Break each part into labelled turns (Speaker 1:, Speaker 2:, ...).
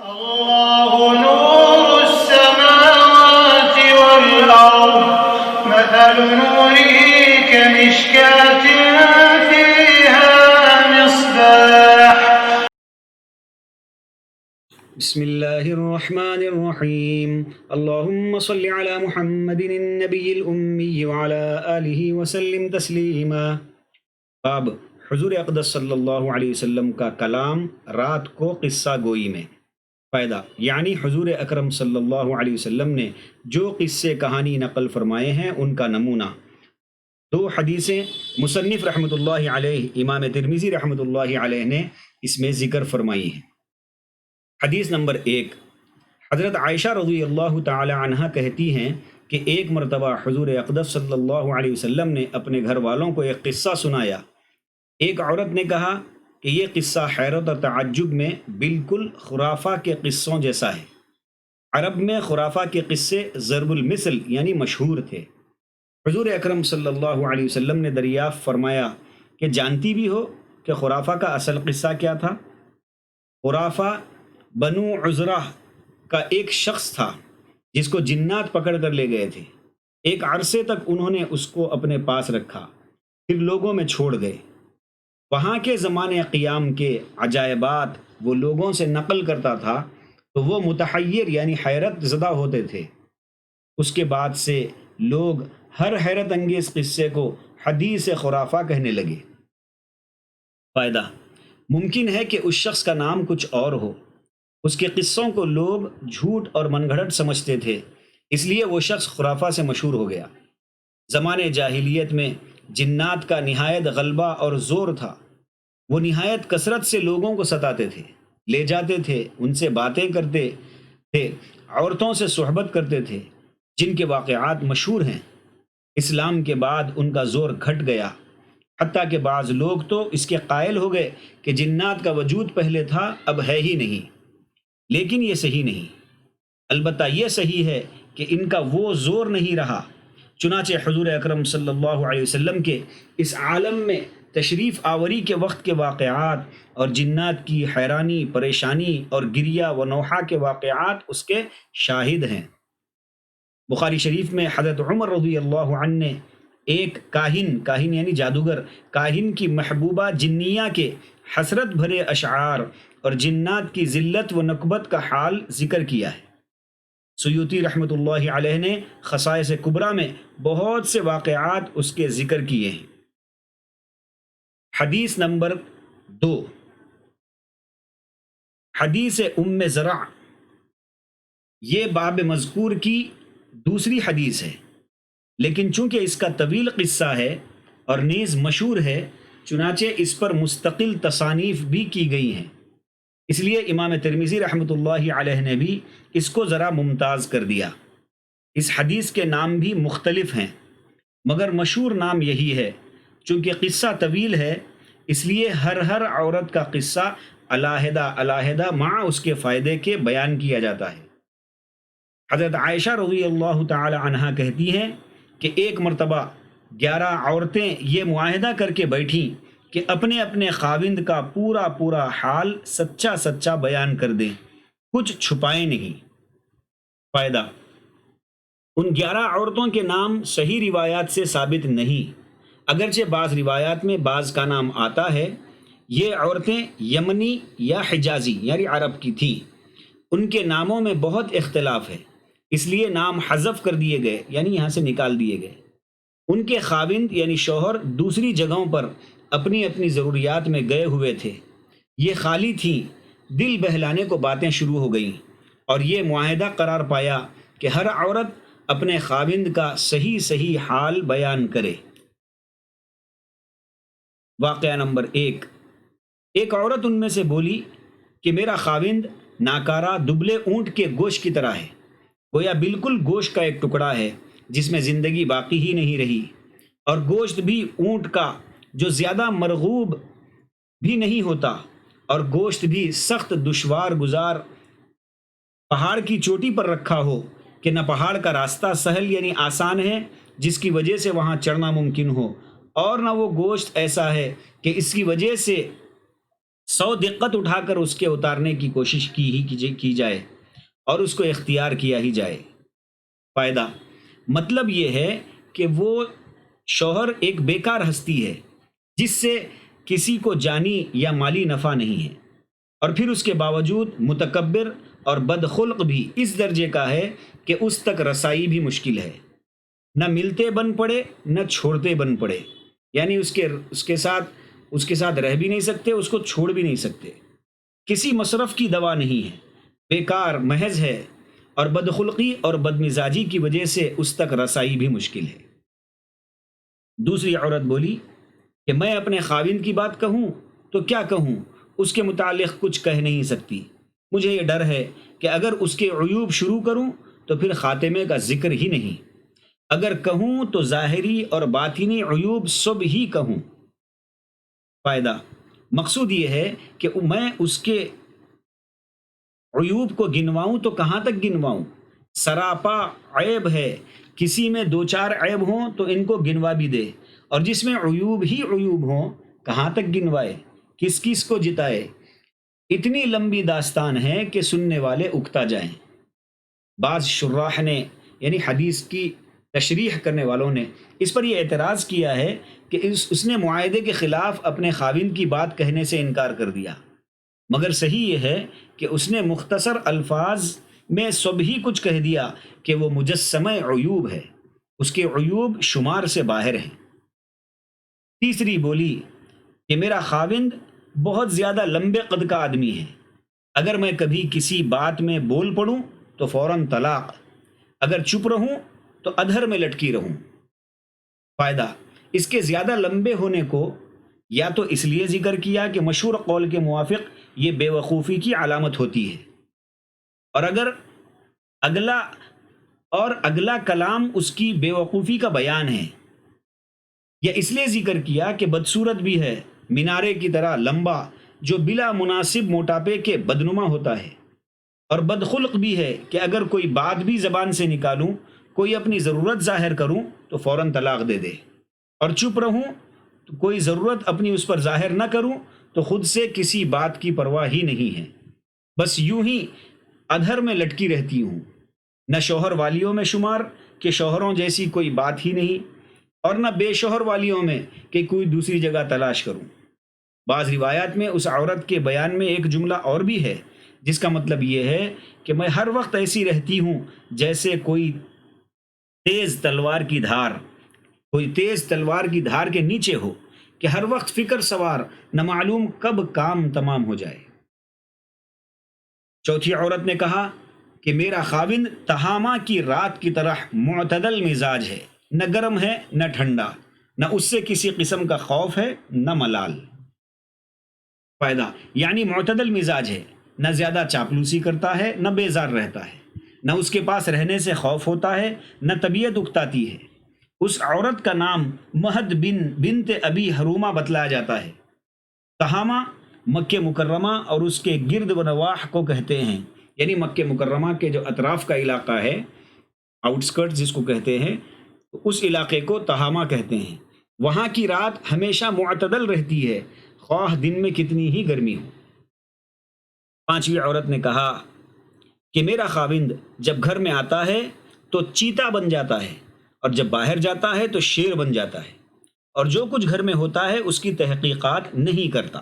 Speaker 1: الله نور السماوات والأرض مثل نوره كمشكاة فيها مصباح.
Speaker 2: بسم الله الرحمن الرحيم. اللهم صل على محمد النبي الأمي وعلى آله وسلم تسلیما. باب حضور اقدس صلی اللہ علیہ وسلم کا کلام رات کو قصہ گوئی میں. فائدہ یعنی حضور اکرم صلی اللہ علیہ وسلم نے جو قصے کہانی نقل فرمائے ہیں ان کا نمونہ. دو حدیثیں مصنف رحمۃ اللہ علیہ امام ترمذی رحمۃ اللہ علیہ نے اس میں ذکر فرمائی ہیں. حدیث نمبر 1، حضرت عائشہ رضی اللہ تعالی عنہا کہتی ہیں کہ ایک مرتبہ حضور اقدس صلی اللہ علیہ وسلم نے اپنے گھر والوں کو ایک قصہ سنایا. ایک عورت نے کہا کہ یہ قصہ حیرت اور تعجب میں بالکل خرافہ کے قصوں جیسا ہے. عرب میں خرافہ کے قصے ضرب المثل یعنی مشہور تھے. حضور اکرم صلی اللہ علیہ وسلم نے دریافت فرمایا کہ جانتی بھی ہو کہ خرافہ کا اصل قصہ کیا تھا؟ خرافہ بنو عزرہ کا ایک شخص تھا جس کو جنات پکڑ کر لے گئے تھے. ایک عرصے تک انہوں نے اس کو اپنے پاس رکھا، پھر لوگوں میں چھوڑ گئے. وہاں کے زمانے قیام کے عجائبات وہ لوگوں سے نقل کرتا تھا تو وہ متحیر یعنی حیرت زدہ ہوتے تھے. اس کے بعد سے لوگ ہر حیرت انگیز قصے کو حدیث خرافہ کہنے لگے. فائدہ ممکن ہے کہ اس شخص کا نام کچھ اور ہو. اس کے قصوں کو لوگ جھوٹ اور من گھڑت سمجھتے تھے، اس لیے وہ شخص خرافہ سے مشہور ہو گیا. زمانے جاہلیت میں جنات کا نہایت غلبہ اور زور تھا. وہ نہایت کثرت سے لوگوں کو ستاتے تھے، لے جاتے تھے، ان سے باتیں کرتے تھے، عورتوں سے صحبت کرتے تھے، جن کے واقعات مشہور ہیں. اسلام کے بعد ان کا زور گھٹ گیا، حتیٰ کہ بعض لوگ تو اس کے قائل ہو گئے کہ جنات کا وجود پہلے تھا اب ہے ہی نہیں. لیکن یہ صحیح نہیں. البتہ یہ صحیح ہے کہ ان کا وہ زور نہیں رہا. چنانچہ حضور اکرم صلی اللہ علیہ وسلم کے اس عالم میں تشریف آوری کے وقت کے واقعات اور جنات کی حیرانی، پریشانی اور گریہ و نوحہ کے واقعات اس کے شاہد ہیں. بخاری شریف میں حضرت عمر رضی اللہ عنہ نے ایک کاہن یعنی جادوگر کاہن کی محبوبہ جنیہ کے حسرت بھرے اشعار اور جنات کی ذلت و نکبت کا حال ذکر کیا ہے. سیوطی رحمۃ اللہ علیہ نے خصائص کبریٰ میں بہت سے واقعات اس کے ذکر کیے ہیں. حدیث نمبر 2، حدیث ام زرع. یہ باب مذکور کی دوسری حدیث ہے، لیکن چونکہ اس کا طویل قصہ ہے اور نیز مشہور ہے، چنانچہ اس پر مستقل تصانیف بھی کی گئی ہیں. اس لیے امام ترمذی رحمۃ اللہ علیہ نے بھی اس کو ذرا ممتاز کر دیا. اس حدیث کے نام بھی مختلف ہیں مگر مشہور نام یہی ہے. چونکہ قصہ طویل ہے اس لیے ہر عورت کا قصہ علیحدہ مع اس کے فائدے کے بیان کیا جاتا ہے. حضرت عائشہ رضی اللہ تعالی عنہا کہتی ہیں کہ ایک مرتبہ 11 عورتیں یہ معاہدہ کر کے بیٹھیں کہ اپنے اپنے خاوند کا پورا حال سچا بیان کر دیں، کچھ چھپائیں نہیں. فائدہ ان 11 عورتوں کے نام صحیح روایات سے ثابت نہیں، اگرچہ بعض روایات میں بعض کا نام آتا ہے. یہ عورتیں یمنی یا حجازی یعنی عرب کی تھیں. ان کے ناموں میں بہت اختلاف ہے، اس لیے نام حذف کر دیے گئے یعنی یہاں سے نکال دیے گئے. ان کے خاوند یعنی شوہر دوسری جگہوں پر اپنی اپنی ضروریات میں گئے ہوئے تھے. یہ خالی تھیں، دل بہلانے کو باتیں شروع ہو گئیں اور یہ معاہدہ قرار پایا کہ ہر عورت اپنے خاوند کا صحیح حال بیان کرے. واقعہ نمبر 1، ایک عورت ان میں سے بولی کہ میرا خاوند ناکارہ دبلے اونٹ کے گوشت کی طرح ہے، گویا بالکل گوشت کا ایک ٹکڑا ہے جس میں زندگی باقی ہی نہیں رہی، اور گوشت بھی اونٹ کا جو زیادہ مرغوب بھی نہیں ہوتا، اور گوشت بھی سخت دشوار گزار پہاڑ کی چوٹی پر رکھا ہو کہ نہ پہاڑ کا راستہ سہل یعنی آسان ہے جس کی وجہ سے وہاں چڑھنا ممکن ہو، اور نہ وہ گوشت ایسا ہے کہ اس کی وجہ سے 100 دقت اٹھا کر اس کے اتارنے کی کوشش کی جائے اور اس کو اختیار کیا ہی جائے۔ فائدہ، مطلب یہ ہے کہ وہ شوہر ایک بیکار ہستی ہے جس سے کسی کو جانی یا مالی نفع نہیں ہے، اور پھر اس کے باوجود متکبر اور بدخلق بھی اس درجے کا ہے کہ اس تک رسائی بھی مشکل ہے، نہ ملتے بن پڑے نہ چھوڑتے بن پڑے، یعنی اس کے ساتھ رہ بھی نہیں سکتے، اس کو چھوڑ بھی نہیں سکتے، کسی مصرف کی دوا نہیں ہے، بیکار محض ہے، اور بدخلقی اور بدمزاجی کی وجہ سے اس تک رسائی بھی مشکل ہے۔ دوسری عورت بولی کہ میں اپنے خاوند کی بات کہوں تو کیا کہوں، اس کے متعلق کچھ کہہ نہیں سکتی، مجھے یہ ڈر ہے کہ اگر اس کے عیوب شروع کروں تو پھر خاتمے کا ذکر ہی نہیں، اگر کہوں تو ظاہری اور باطنی عیوب سب ہی کہوں۔ فائدہ، مقصود یہ ہے کہ میں اس کے عیوب کو گنواؤں تو کہاں تک گنواؤں، سراپا عیب ہے، کسی میں 2-4 عیب ہوں تو ان کو گنوا بھی دے، اور جس میں عیوب ہی عیوب ہوں کہاں تک گنوائے، کس کس کو جتائے۔ اتنی لمبی داستان ہے کہ سننے والے اکتا جائیں۔ بعض شراح نے یعنی حدیث کی تشریح کرنے والوں نے اس پر یہ اعتراض کیا ہے کہ اس نے معاہدے کے خلاف اپنے خاوند کی بات کہنے سے انکار کر دیا، مگر صحیح یہ ہے کہ اس نے مختصر الفاظ میں سب ہی کچھ کہہ دیا کہ وہ مجسمہ عیوب ہے، اس کے عیوب شمار سے باہر ہیں۔ تیسری بولی کہ میرا خاوند بہت زیادہ لمبے قد کا آدمی ہے، اگر میں کبھی کسی بات میں بول پڑوں تو فوراً طلاق، اگر چپ رہوں تو ادھر میں لٹکی رہوں۔ فائدہ، اس کے زیادہ لمبے ہونے کو یا تو اس لیے ذکر کیا کہ مشہور قول کے موافق یہ بے وقوفی کی علامت ہوتی ہے، اور اگر اگلا کلام اس کی بے وقوفی کا بیان ہے، یا اس لیے ذکر کیا کہ بدصورت بھی ہے، مینارے کی طرح لمبا جو بلا مناسب موٹاپے کے بدنما ہوتا ہے، اور بدخلق بھی ہے کہ اگر کوئی بات بھی زبان سے نکالوں، کوئی اپنی ضرورت ظاہر کروں تو فوراً طلاق دے دے، اور چپ رہوں تو کوئی ضرورت اپنی اس پر ظاہر نہ کروں تو خود سے کسی بات کی پرواہ ہی نہیں ہے، بس یوں ہی ادھر میں لٹکی رہتی ہوں، نہ شوہر والیوں میں شمار کہ شوہروں جیسی کوئی بات ہی نہیں، اور نہ بے شوہر والیوں میں کہ کوئی دوسری جگہ تلاش کروں۔ بعض روایات میں اس عورت کے بیان میں ایک جملہ اور بھی ہے جس کا مطلب یہ ہے کہ میں ہر وقت ایسی رہتی ہوں جیسے کوئی تیز تلوار کی دھار کے نیچے ہو، کہ ہر وقت فکر سوار، نہ معلوم کب کام تمام ہو جائے۔ چوتھی عورت نے کہا کہ میرا خاوند تہامہ کی رات کی طرح معتدل مزاج ہے، نہ گرم ہے نہ ٹھنڈا، نہ اس سے کسی قسم کا خوف ہے نہ ملال۔ فائدہ، یعنی معتدل مزاج ہے، نہ زیادہ چاپلوسی کرتا ہے نہ بیزار رہتا ہے، نہ اس کے پاس رہنے سے خوف ہوتا ہے نہ طبیعت اکتاتی ہے۔ اس عورت کا نام مہد بنت ابی حرومہ بتلایا جاتا ہے۔ تہامہ مکہ مکرمہ اور اس کے گرد و نواح کو کہتے ہیں، یعنی مکہ مکرمہ کے جو اطراف کا علاقہ ہے، آؤٹسکرٹ جس کو کہتے ہیں، اس علاقے کو تہامہ کہتے ہیں۔ وہاں کی رات ہمیشہ معتدل رہتی ہے، خواہ دن میں کتنی ہی گرمی ہو۔ پانچویں عورت نے کہا کہ میرا خاوند جب گھر میں آتا ہے تو چیتا بن جاتا ہے، اور جب باہر جاتا ہے تو شیر بن جاتا ہے، اور جو کچھ گھر میں ہوتا ہے اس کی تحقیقات نہیں کرتا۔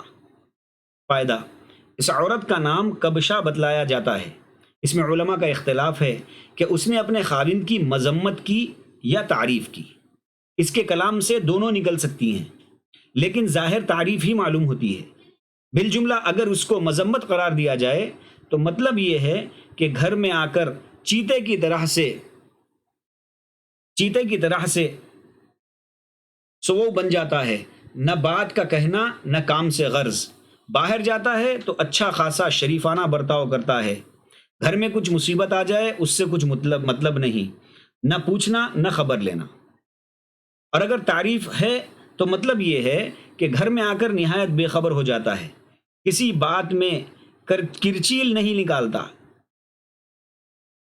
Speaker 2: فائدہ، اس عورت کا نام کبشہ بتلایا جاتا ہے۔ اس میں علماء کا اختلاف ہے کہ اس نے اپنے خاوند کی مذمت کی یا تعریف کی، اس کے کلام سے دونوں نکل سکتی ہیں، لیکن ظاہر تعریف ہی معلوم ہوتی ہے۔ بالجملہ اگر اس کو مذمت قرار دیا جائے تو مطلب یہ ہے کہ گھر میں آ کر چیتے کی طرح سے سو بن جاتا ہے، نہ بات کا کہنا نہ کام سے غرض، باہر جاتا ہے تو اچھا خاصا شریفانہ برتاؤ کرتا ہے، گھر میں کچھ مصیبت آ جائے اس سے کچھ مطلب نہیں، نہ پوچھنا نہ خبر لینا۔ اور اگر تعریف ہے تو مطلب یہ ہے کہ گھر میں آ کر نہایت بے خبر ہو جاتا ہے، کسی بات میں کرچیل نہیں نکالتا،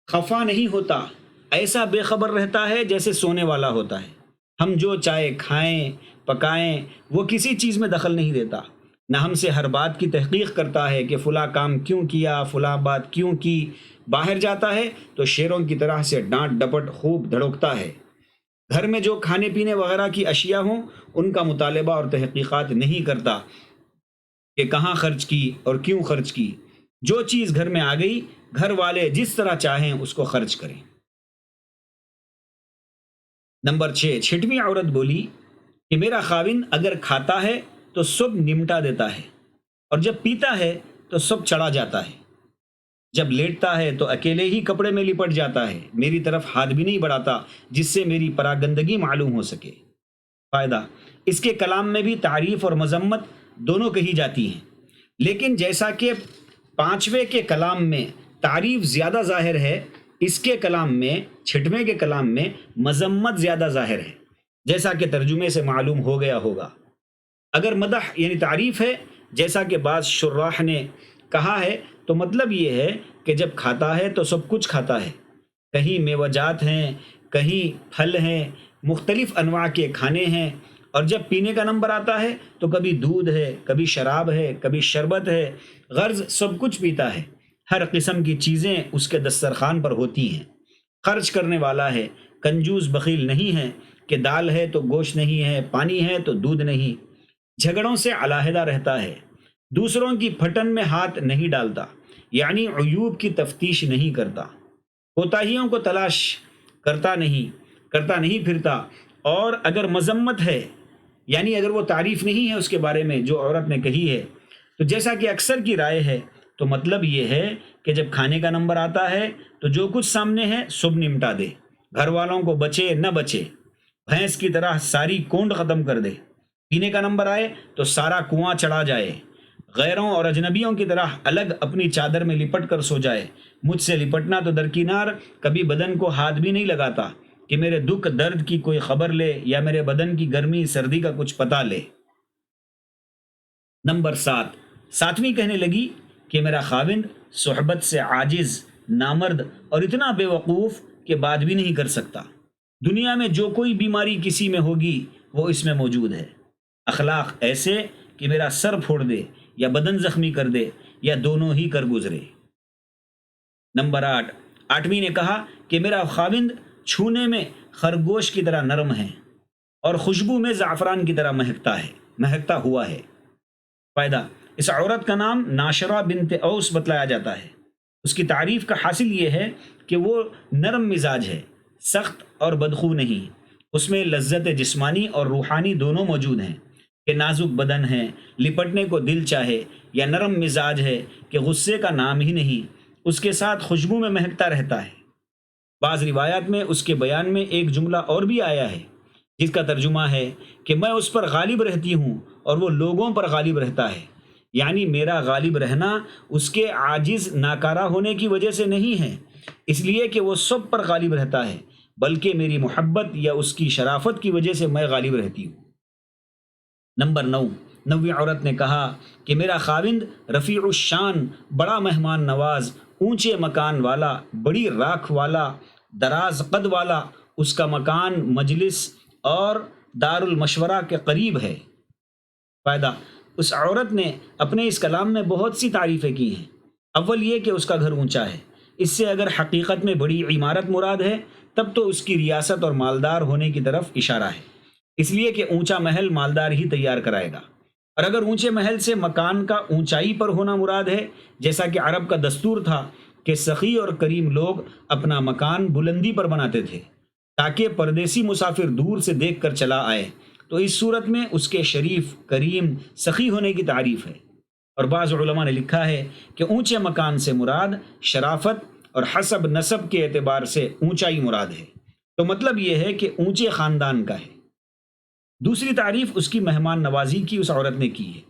Speaker 2: خفا نہیں ہوتا، ایسا بے خبر رہتا ہے جیسے سونے والا ہوتا ہے۔ ہم جو چائے کھائیں پکائیں وہ کسی چیز میں دخل نہیں دیتا، نہ ہم سے ہر بات کی تحقیق کرتا ہے کہ فلاں کام کیوں کیا، فلاں بات کیوں کی۔ باہر جاتا ہے تو شیروں کی طرح سے ڈانٹ ڈپٹ خوب دھڑکتا ہے۔ گھر میں جو کھانے پینے وغیرہ کی اشیاء ہوں ان کا مطالبہ اور تحقیقات نہیں کرتا کہ کہاں خرچ کی اور کیوں خرچ کی۔ جو چیز گھر میں آ گئی گھر والے جس طرح چاہیں اس کو خرچ کریں۔ نمبر 6، چھٹویں عورت بولی کہ میرا خاوند اگر کھاتا ہے تو سب نمٹا دیتا ہے، اور جب پیتا ہے تو سب چڑھا جاتا ہے، جب لیٹتا ہے تو اکیلے ہی کپڑے میں لپٹ جاتا ہے، میری طرف ہاتھ بھی نہیں بڑھاتا جس سے میری پراگندگی معلوم ہو سکے۔ فائدہ، اس کے کلام میں بھی تعریف اور مذمت دونوں کہی جاتی ہیں، لیکن جیسا کہ 5ویں کے کلام میں تعریف زیادہ ظاہر ہے، اس کے کلام میں 6ویں کے کلام میں مذمت زیادہ ظاہر ہے، جیسا کہ ترجمے سے معلوم ہو گیا ہوگا۔ اگر مدح یعنی تعریف ہے جیسا کہ بعض شراح نے کہا ہے تو مطلب یہ ہے کہ جب کھاتا ہے تو سب کچھ کھاتا ہے، کہیں میوہ جات ہیں، کہیں پھل ہیں، مختلف انواع کے کھانے ہیں، اور جب پینے کا نمبر آتا ہے تو کبھی دودھ ہے، کبھی شراب ہے، کبھی شربت ہے، غرض سب کچھ پیتا ہے، ہر قسم کی چیزیں اس کے دسترخوان پر ہوتی ہیں، خرچ کرنے والا ہے، کنجوس بخیل نہیں ہے کہ دال ہے تو گوشت نہیں ہے، پانی ہے تو دودھ نہیں، جھگڑوں سے علیحدہ رہتا ہے، دوسروں کی پھٹن میں ہاتھ نہیں ڈالتا، یعنی عیوب کی تفتیش نہیں کرتا، کوتاہیوں کو تلاش کرتا نہیں پھرتا، اور اگر مذمت ہے یعنی اگر وہ تعریف نہیں ہے اس کے بارے میں جو عورت نے کہی ہے، تو جیسا کہ اکثر کی رائے ہے تو مطلب یہ ہے کہ جب کھانے کا نمبر آتا ہے تو جو کچھ سامنے ہے سب نمٹا دے، گھر والوں کو بچے نہ بچے، بھینس کی طرح ساری کونڈ ختم کر دے، پینے کا نمبر آئے تو سارا کنواں چڑھا جائے، غیروں اور اجنبیوں کی طرح الگ اپنی چادر میں لپٹ کر سو جائے، مجھ سے لپٹنا تو درکنار، کبھی بدن کو ہاتھ بھی نہیں لگاتا کہ میرے دکھ درد کی کوئی خبر لے یا میرے بدن کی گرمی سردی کا کچھ پتہ لے۔ نمبر 7، 7ویں کہنے لگی کہ میرا خاوند صحبت سے عاجز، نامرد اور اتنا بے وقوف کہ بات بھی نہیں کر سکتا، دنیا میں جو کوئی بیماری کسی میں ہوگی وہ اس میں موجود ہے، اخلاق ایسے کہ میرا سر پھوڑ دے یا بدن زخمی کر دے یا دونوں ہی کر گزرے۔ نمبر 8، 8ویں نے کہا کہ میرا خاوند چھونے میں خرگوش کی طرح نرم ہے اور خوشبو میں زعفران کی طرح مہکتا ہوا ہے۔ فائدہ، اس عورت کا نام ناشرہ بنت اوس بتلایا جاتا ہے، اس کی تعریف کا حاصل یہ ہے کہ وہ نرم مزاج ہے، سخت اور بدخو نہیں، اس میں لذت جسمانی اور روحانی دونوں موجود ہیں کہ نازک بدن ہے، لپٹنے کو دل چاہے، یا نرم مزاج ہے کہ غصے کا نام ہی نہیں، اس کے ساتھ خوشبو میں مہکتا رہتا ہے۔ بعض روایات میں اس کے بیان میں ایک جملہ اور بھی آیا ہے جس کا ترجمہ ہے کہ میں اس پر غالب رہتی ہوں اور وہ لوگوں پر غالب رہتا ہے، یعنی میرا غالب رہنا اس کے عاجز ناکارہ ہونے کی وجہ سے نہیں ہے، اس لیے کہ وہ سب پر غالب رہتا ہے، بلکہ میری محبت یا اس کی شرافت کی وجہ سے میں غالب رہتی ہوں۔ نمبر 9، 9ویں عورت نے کہا کہ میرا خاوند رفیع الشان، بڑا مہمان نواز، اونچے مکان والا، بڑی راکھ والا، دراز قد والا، اس کا مکان مجلس اور دار المشورہ کے قریب ہے۔ فائدہ، اس عورت نے اپنے اس کلام میں بہت سی تعریفیں کی ہیں۔ اول یہ کہ اس کا گھر اونچا ہے، اس سے اگر حقیقت میں بڑی عمارت مراد ہے تب تو اس کی ریاست اور مالدار ہونے کی طرف اشارہ ہے، اس لیے کہ اونچا محل مالدار ہی تیار کرائے گا، اور اگر اونچے محل سے مکان کا اونچائی پر ہونا مراد ہے، جیسا کہ عرب کا دستور تھا کہ سخی اور کریم لوگ اپنا مکان بلندی پر بناتے تھے تاکہ پردیسی مسافر دور سے دیکھ کر چلا آئے، تو اس صورت میں اس کے شریف، کریم، سخی ہونے کی تعریف ہے۔ اور بعض علماء نے لکھا ہے کہ اونچے مکان سے مراد شرافت اور حسب نسب کے اعتبار سے اونچائی مراد ہے، تو مطلب یہ ہے کہ اونچے خاندان کا ہے۔ دوسری تعریف اس کی مہمان نوازی کی اس عورت نے کی ہے۔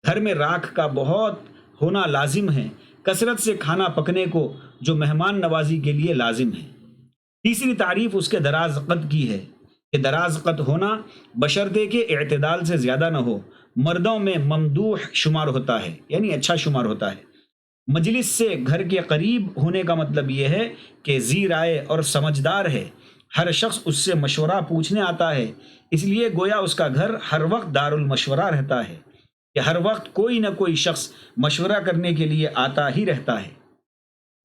Speaker 2: گھر میں راکھ کا بہت ہونا لازم ہے، کثرت سے کھانا پکنے کو جو مہمان نوازی کے لیے لازم ہے۔ تیسری تعریف اس کے دراز قد کی ہے کہ دراز قد ہونا بشرطے کہ اعتدال سے زیادہ نہ ہو، مردوں میں ممدوح شمار ہوتا ہے، یعنی اچھا شمار ہوتا ہے۔ مجلس سے گھر کے قریب ہونے کا مطلب یہ ہے کہ ذی رائے اور سمجھدار ہے، ہر شخص اس سے مشورہ پوچھنے آتا ہے، اس لیے گویا اس کا گھر ہر وقت دار المشورہ رہتا ہے۔ کہ ہر وقت کوئی نہ کوئی شخص مشورہ کرنے کے لیے آتا ہی رہتا ہے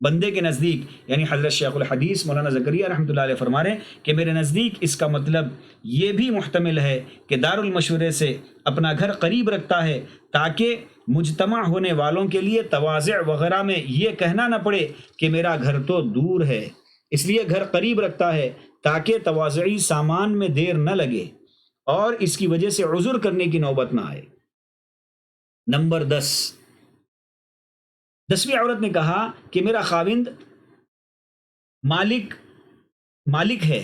Speaker 2: بندے کے نزدیک، یعنی حضرت شیخ الحدیث مولانا زکریا رحمۃ اللہ علیہ فرما رہے ہیں کہ میرے نزدیک اس کا مطلب یہ بھی محتمل ہے کہ دارالمشورے سے اپنا گھر قریب رکھتا ہے تاکہ مجتمع ہونے والوں کے لیے تواضع وغیرہ میں یہ کہنا نہ پڑے کہ میرا گھر تو دور ہے، اس لیے گھر قریب رکھتا ہے تاکہ تواضعی سامان میں دیر نہ لگے اور اس کی وجہ سے عذر کرنے کی نوبت نہ آئے۔ نمبر 10ویں عورت نے کہا کہ میرا خاوند مالک ہے،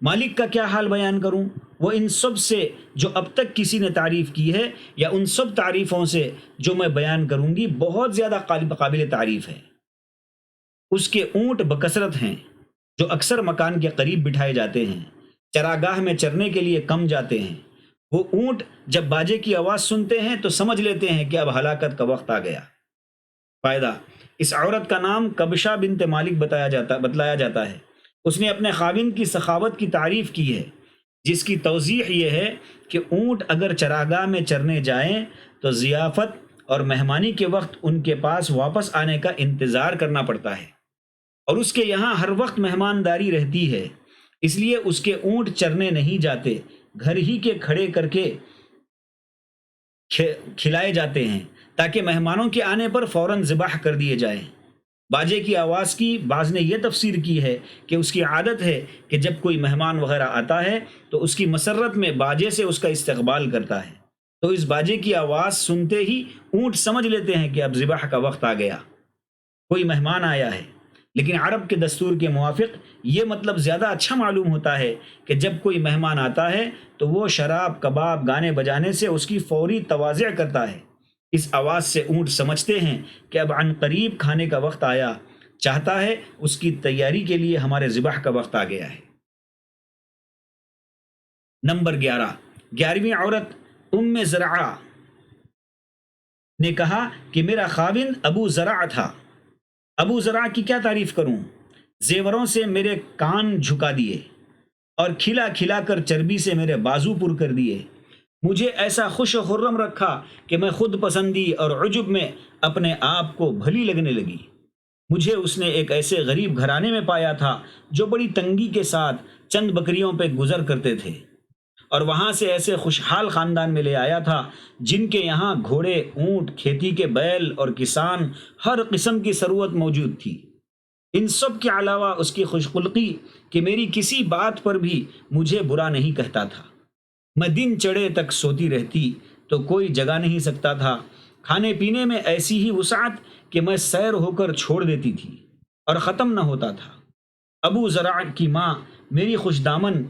Speaker 2: مالک کا کیا حال بیان کروں؟ وہ ان سب سے جو اب تک کسی نے تعریف کی ہے یا ان سب تعریفوں سے جو میں بیان کروں گی بہت زیادہ قابل تعریف ہے۔ اس کے اونٹ بکثرت ہیں جو اکثر مکان کے قریب بٹھائے جاتے ہیں، چراگاہ میں چرنے کے لیے کم جاتے ہیں۔ وہ اونٹ جب باجے کی آواز سنتے ہیں تو سمجھ لیتے ہیں کہ اب ہلاکت کا وقت آ گیا۔ فائدہ، اس عورت کا نام کبشہ بنت مالک بتلایا جاتا ہے۔ اس نے اپنے خاوند کی سخاوت کی تعریف کی ہے، جس کی توضیح یہ ہے کہ اونٹ اگر چراگاہ میں چرنے جائیں تو ضیافت اور مہمانی کے وقت ان کے پاس واپس آنے کا انتظار کرنا پڑتا ہے، اور اس کے یہاں ہر وقت مہمانداری رہتی ہے، اس لیے اس کے اونٹ چرنے نہیں جاتے، گھر ہی کے کھڑے کر کے کھلائے جاتے ہیں تاکہ مہمانوں کے آنے پر فوراً ذبح کر دیے جائیں۔ باجے کی آواز کی بعض نے یہ تفسیر کی ہے کہ اس کی عادت ہے کہ جب کوئی مہمان وغیرہ آتا ہے تو اس کی مسرت میں باجے سے اس کا استقبال کرتا ہے، تو اس باجے کی آواز سنتے ہی اونٹ سمجھ لیتے ہیں کہ اب ذبح کا وقت آ گیا، کوئی مہمان آیا ہے۔ لیکن عرب کے دستور کے موافق یہ مطلب زیادہ اچھا معلوم ہوتا ہے کہ جب کوئی مہمان آتا ہے تو وہ شراب، کباب، گانے بجانے سے اس کی فوری تواضع کرتا ہے۔ اس آواز سے اونٹ سمجھتے ہیں کہ اب عن قریب کھانے کا وقت آیا، چاہتا ہے اس کی تیاری کے لیے ہمارے ذبح کا وقت آ گیا ہے۔ نمبر 11ویں عورت زرعہ نے کہا کہ میرا خاوند ابو زرع تھا۔ ابو زرع کی کیا تعریف کروں؟ زیوروں سے میرے کان جھکا دیے اور کھلا کھلا کر چربی سے میرے بازو پر کر دیے، مجھے ایسا خوش و خرم رکھا کہ میں خود پسندی اور عجب میں اپنے آپ کو بھلی لگنے لگی۔ مجھے اس نے ایک ایسے غریب گھرانے میں پایا تھا جو بڑی تنگی کے ساتھ چند بکریوں پہ گزر کرتے تھے، اور وہاں سے ایسے خوشحال خاندان میں لے آیا تھا جن کے یہاں گھوڑے، اونٹ، کھیتی کے بیل اور کسان، ہر قسم کی ثروت موجود تھی۔ ان سب کے علاوہ اس کی خوش خلقی کہ میری کسی بات پر بھی مجھے برا نہیں کہتا تھا۔ میں دن چڑھے تک سوتی رہتی تو کوئی جگا نہیں سکتا تھا، کھانے پینے میں ایسی ہی وسعت کہ میں سیر ہو کر چھوڑ دیتی تھی اور ختم نہ ہوتا تھا۔ ابو زرع کی ماں میری خوش دامن،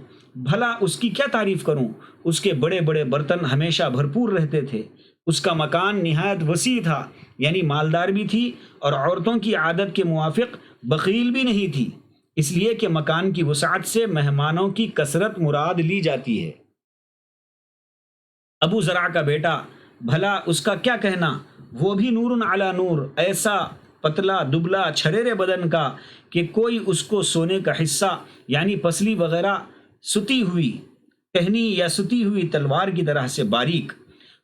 Speaker 2: بھلا اس کی کیا تعریف کروں؟ اس کے بڑے بڑے برتن ہمیشہ بھرپور رہتے تھے، اس کا مکان نہایت وسیع تھا، یعنی مالدار بھی تھی اور عورتوں کی عادت کے موافق بخیل بھی نہیں تھی، اس لیے کہ مکان کی وسعت سے مہمانوں کی کثرت مراد لی جاتی ہے۔ ابو زرع کا بیٹا، بھلا اس کا کیا کہنا؟ وہ بھی نور علی نور، ایسا پتلا دبلا چھریرے بدن کا کہ کوئی اس کو سونے کا حصہ یعنی پسلی وغیرہ ستی ہوئی ٹہنی یا ستی ہوئی تلوار کی طرح سے باریک،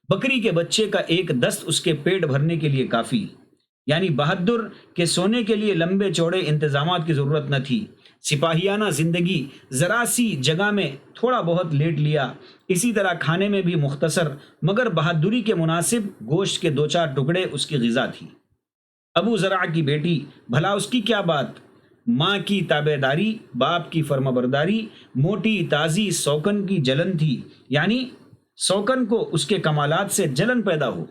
Speaker 2: بکری کے بچے کا ایک دست اس کے پیٹ بھرنے کے لیے کافی، یعنی بہادر کے سونے کے لیے لمبے چوڑے انتظامات کی ضرورت نہ تھی۔ سپاہیانہ زندگی، ذرا سی جگہ میں تھوڑا بہت لیٹ لیا، اسی طرح کھانے میں بھی مختصر مگر بہادری کے مناسب گوشت کے 2-4 ٹکڑے اس کی غذا تھی۔ ابو زرع کی بیٹی، بھلا اس کی کیا بات؟ ماں کی تابع داری، باپ کی فرما برداری، موٹی تازی سوکن کی جلن تھی، یعنی سوکن کو اس کے کمالات سے جلن پیدا ہو۔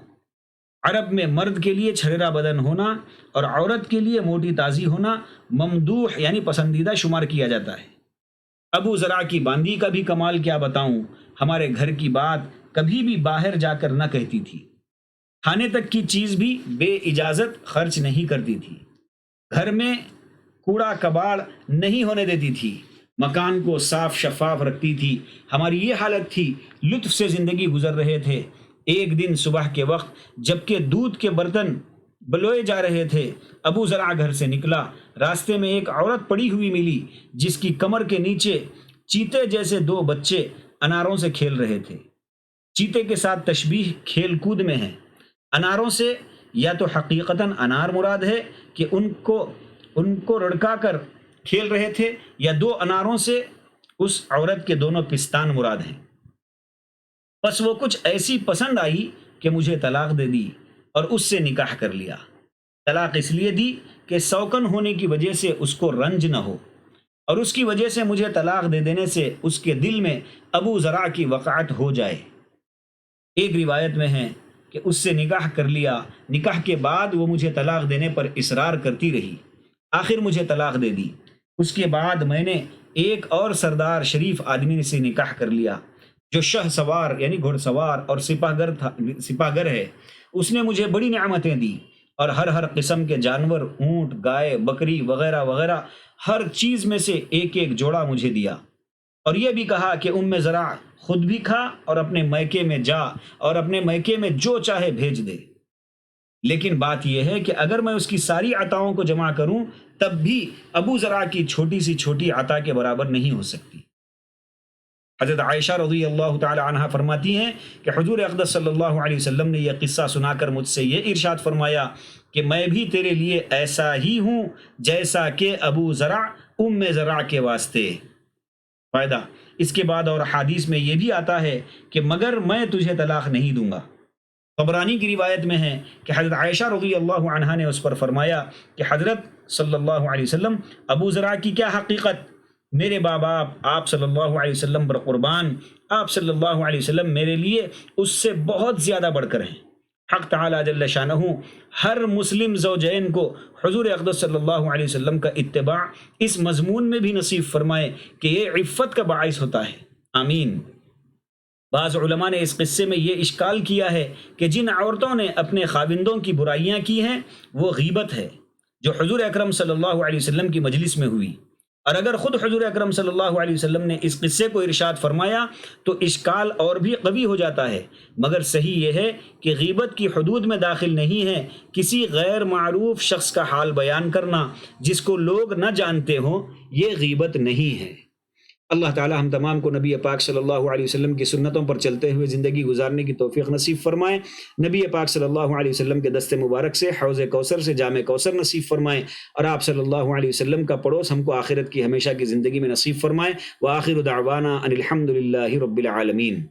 Speaker 2: عرب میں مرد کے لیے چھریرا بدن ہونا اور عورت کے لیے موٹی تازی ہونا ممدوح یعنی پسندیدہ شمار کیا جاتا ہے۔ ابو زرع کی باندی کا بھی کمال کیا بتاؤں، ہمارے گھر کی بات کبھی بھی باہر جا کر نہ کہتی تھی، کھانے تک کی چیز بھی بے اجازت خرچ نہیں کرتی تھی، گھر میں کوڑا کباڑ نہیں ہونے دیتی تھی، مکان کو صاف شفاف رکھتی تھی۔ ہماری یہ حالت تھی، لطف سے زندگی گزر رہے تھے۔ ایک دن صبح کے وقت جبکہ دودھ کے برتن بلوئے جا رہے تھے، ابو زرع گھر سے نکلا، راستے میں ایک عورت پڑی ہوئی ملی جس کی کمر کے نیچے چیتے جیسے 2 بچے اناروں سے کھیل رہے تھے۔ چیتے کے ساتھ تشبیہ کھیل کود میں ہے۔ اناروں سے یا تو حقیقتاً انار مراد ہے کہ ان کو رڑکا کر کھیل رہے تھے، یا دو اناروں سے اس عورت کے دونوں پستان مراد ہیں۔ بس وہ کچھ ایسی پسند آئی کہ مجھے طلاق دے دی اور اس سے نکاح کر لیا۔ طلاق اس لیے دی کہ سوکن ہونے کی وجہ سے اس کو رنج نہ ہو، اور اس کی وجہ سے مجھے طلاق دے دینے سے اس کے دل میں ابو زرع کی وقعت ہو جائے۔ ایک روایت میں ہے کہ اس سے نکاح کر لیا، نکاح کے بعد وہ مجھے طلاق دینے پر اصرار کرتی رہی، آخر مجھے طلاق دے دی۔ اس کے بعد میں نے ایک اور سردار شریف آدمی سے نکاح کر لیا جو شہ سوار یعنی گھڑ سوار اور سپاہ گر ہے۔ اس نے مجھے بڑی نعمتیں دی اور ہر قسم کے جانور، اونٹ، گائے، بکری وغیرہ وغیرہ ہر چیز میں سے ایک ایک جوڑا مجھے دیا، اور یہ بھی کہا کہ زرع خود بھی کھا اور اپنے میکے میں جا اور اپنے میکے میں جو چاہے بھیج دے۔ لیکن بات یہ ہے کہ اگر میں اس کی ساری عطاؤں کو جمع کروں تب بھی ابو زرع کی چھوٹی سی چھوٹی عطا کے برابر نہیں ہو سکتی۔ حضرت عائشہ رضی اللہ تعالی عنہا فرماتی ہیں کہ حضور اقدس صلی اللہ علیہ وسلم نے یہ قصہ سنا کر مجھ سے یہ ارشاد فرمایا کہ میں بھی تیرے لیے ایسا ہی ہوں جیسا کہ ابو زرع زرع کے واسطے۔ فائدہ اس کے بعد اور حدیث میں یہ بھی آتا ہے کہ مگر میں تجھے طلاق نہیں دوں گا۔ طبرانی کی روایت میں ہے کہ حضرت عائشہ رضی اللہ عنہا نے اس پر فرمایا کہ حضرت صلی اللہ علیہ وسلم، ابو زرع کی کیا حقیقت؟ میرے بابا آپ صلی اللہ علیہ وسلم پر قربان، آپ صلی اللہ علیہ وسلم میرے لیے اس سے بہت زیادہ بڑھ کر ہیں۔ حق تعالی جل شانہ ہر مسلم زوجین کو حضور اقدس صلی اللہ علیہ وسلم کا اتباع اس مضمون میں بھی نصیب فرمائے کہ یہ عفت کا باعث ہوتا ہے، آمین۔ بعض علماء نے اس قصے میں یہ اشکال کیا ہے کہ جن عورتوں نے اپنے خاوندوں کی برائیاں کی ہیں وہ غیبت ہے جو حضور اکرم صلی اللہ علیہ وسلم کی مجلس میں ہوئی، اور اگر خود حضور اکرم صلی اللہ علیہ وسلم نے اس قصے کو ارشاد فرمایا تو اشکال اور بھی قوی ہو جاتا ہے۔ مگر صحیح یہ ہے کہ غیبت کی حدود میں داخل نہیں ہے کسی غیر معروف شخص کا حال بیان کرنا جس کو لوگ نہ جانتے ہوں، یہ غیبت نہیں ہے۔ اللہ تعالی ہم تمام کو نبی پاک صلی اللہ علیہ وسلم کی سنتوں پر چلتے ہوئے زندگی گزارنے کی توفیق نصیب فرمائے، نبی پاک صلی اللہ علیہ وسلم کے دست مبارک سے حوض کوثر سے جام کوثر نصیب فرمائے، اور آپ صلی اللہ علیہ وسلم کا پڑوس ہم کو آخرت کی ہمیشہ کی زندگی میں نصیب فرمائے۔ وآخر دعوانا ان الحمد للہ رب العالمین۔